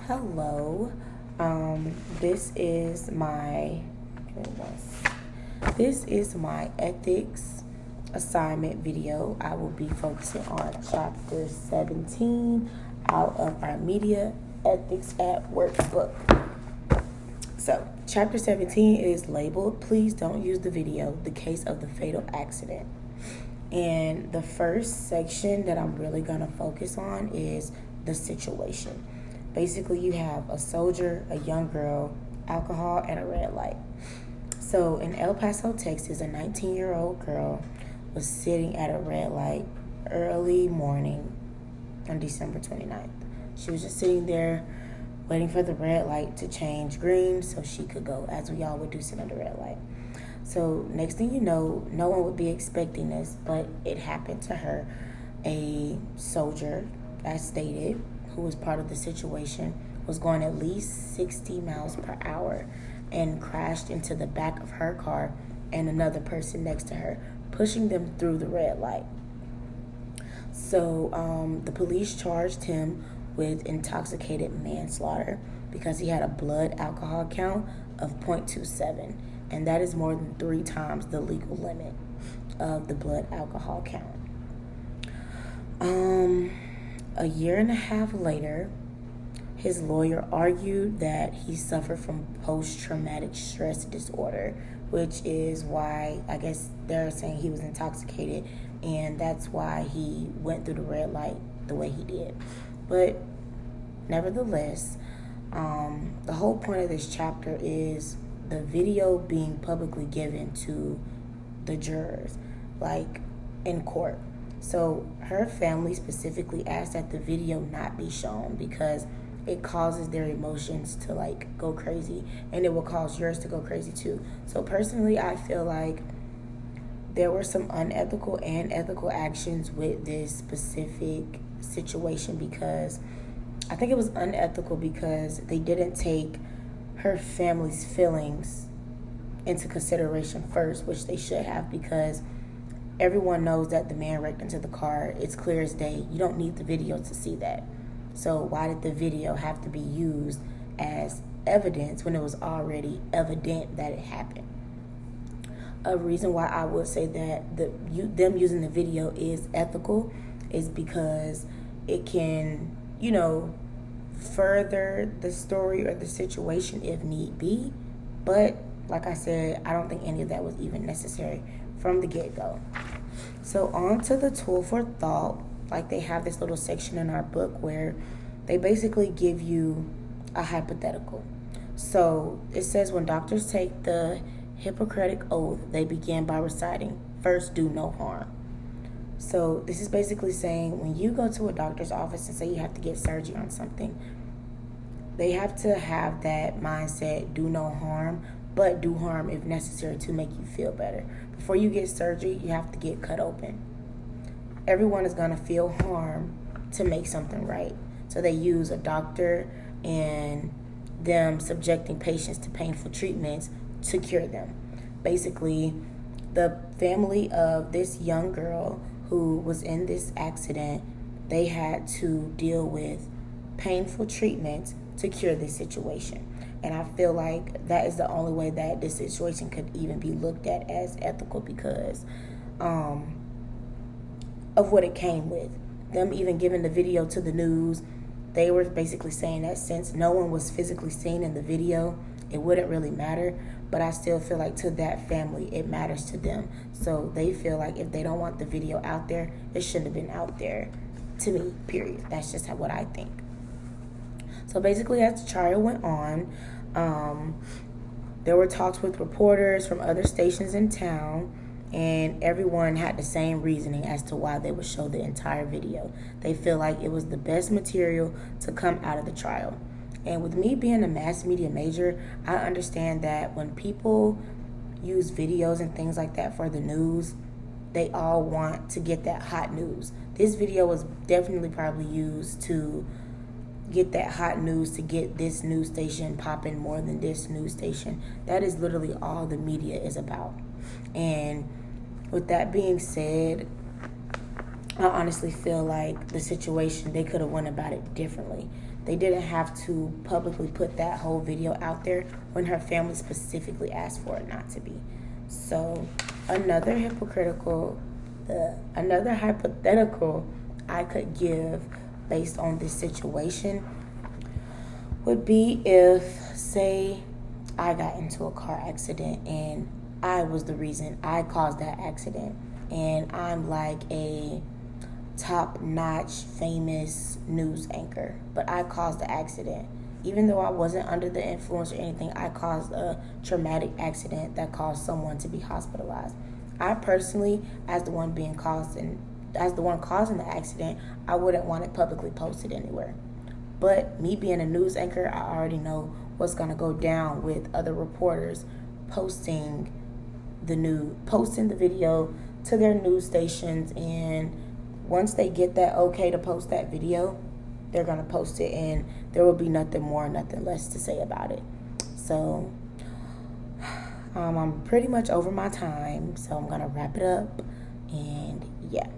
Hello. This is my this is my ethics assignment video. I will be focusing on chapter 17 out of our media ethics at work book. So, chapter 17 is labeled "Please Don't Use the Video, the Case of the Fatal Accident." And the first section that I'm really going to focus on is the situation. Basically, you have a soldier, a young girl, alcohol, and a red light. So in El Paso, Texas, a 19-year-old girl was sitting at a red light early morning on December 29th. She was just sitting there waiting for the red light to change green so she could go, as we all would do, sit under red light. So next thing you know, no one would be expecting this, but it happened to her. A soldier, as stated, who was part of the situation, was going at least 60 miles per hour and crashed into the back of her car and another person next to her, pushing them through the red light. So the police charged him with intoxicated manslaughter because he had a blood alcohol count of 0.27, and that is more than 3 times the legal limit of the blood alcohol count. A year and a half later, his lawyer argued that he suffered from post-traumatic stress disorder, which is why I guess they're saying he was intoxicated, and that's why he went through the red light the way he did. But nevertheless, the whole point of this chapter is the video being publicly given to the jurors, like in court. So her family specifically asked that the video not be shown because it causes their emotions to go crazy, and it will cause yours to go crazy too. So personally, I feel like there were some unethical and ethical actions with this specific situation, because I think it was unethical because they didn't take her family's feelings into consideration first, which they should have, because everyone knows that the man wrecked into the car. It's clear as day. You don't need the video to see that. So why did the video have to be used as evidence when it was already evident that it happened? A reason why I would say that them using the video is ethical is because it can, further the story or the situation if need be. But like I said, I don't think any of that was even necessary from the get-go. So on to the tool for thought. Like, they have this little section in our book where they basically give you a hypothetical. So it says, when doctors take the Hippocratic oath, they begin by reciting, "First, do no harm." So this is basically saying when you go to a doctor's office and say you have to get surgery on something, they have to have that mindset, do no harm, but do harm if necessary to make you feel better. Before you get surgery, you have to get cut open. Everyone is going to feel harm to make something right. So they use a doctor and them subjecting patients to painful treatments to cure them. Basically, the family of this young girl who was in this accident, they had to deal with painful treatments to cure this situation. And I feel like that is the only way that this situation could even be looked at as ethical, because of what it came with. Them even giving the video to the news, they were basically saying that since no one was physically seen in the video, it wouldn't really matter. But I still feel like to that family, it matters to them. So they feel like if they don't want the video out there, it shouldn't have been out there, to me, period. That's just what I think. So basically, as the trial went on, there were talks with reporters from other stations in town, and everyone had the same reasoning as to why they would show the entire video. They feel like it was the best material to come out of the trial. And with me being a mass media major, I understand that when people use videos and things like that for the news, they all want to get that hot news. This video was definitely probably used to get that hot news, to get this news station popping more than this news station. That is literally all the media is about. And with that being said, I honestly feel like the situation, they could have went about it differently. They didn't have to publicly put that whole video out there when her family specifically asked for it not to be. So another another hypothetical I could give based on this situation would be if, say, I got into a car accident and I was the reason, I caused that accident, and I'm like a top-notch famous news anchor, but I caused the accident. Even though I wasn't under the influence or anything, I caused a traumatic accident that caused someone to be hospitalized. I personally, as the one causing the accident, I wouldn't want it publicly posted anywhere. But me being a news anchor, I already know what's gonna go down with other reporters posting posting the video to their news stations, and once they get that okay to post that video, they're gonna post it, and there will be nothing more, nothing less to say about it. So I'm pretty much over my time, so I'm gonna wrap it up, and yeah.